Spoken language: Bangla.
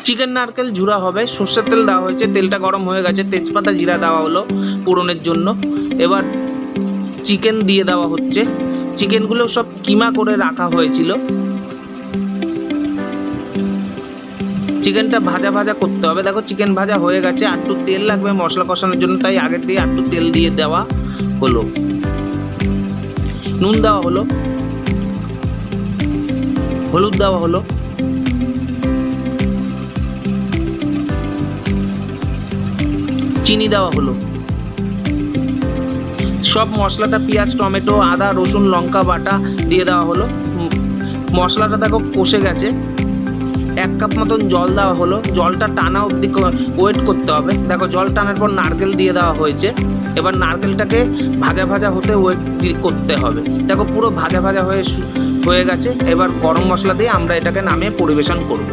চিকেন নারকেল ঝুরা হবে, সর্ষের তেল দেওয়া হয়েছে, তেলটা গরম হয়ে গেছে, তেজপাতা জিরা দেওয়া হলো ফোড়নের জন্য। এবার চিকেন দিয়ে দেওয়া হচ্ছে। চিকেনগুলো সব কিমা করে রাখা হয়েছিল। চিকেনটা ভাজা ভাজা করতে হবে। দেখো চিকেন ভাজা হয়ে গেছে, একটু তেল লাগবে মশলা কষানোর জন্য, তাই আগের দিয়ে একটু তেল দিয়ে দেওয়া হলো। নুন দেওয়া হলো, হলুদ দেওয়া হলো, চিনি দেওয়া হলো। সব মশলাটা পেঁয়াজ টমেটো আদা রসুন লঙ্কা বাটা দিয়ে দেওয়া হলো। মশলাটা দেখো কষে গেছে। 1 কাপ মতন জল দেওয়া হলো। জলটা টানা অবধি ওয়েট করতে হবে। দেখো জল টানার পর নারকেল দিয়ে দেওয়া হয়েছে। এবার নারকেলটাকে ভাজা ভাজা হতে ওয়েট করতে হবে। দেখো পুরো ভাজা ভাজা হয়ে গেছে। এবার গরম মশলা দিয়ে আমরা এটাকে নামিয়ে পরিবেশন করব।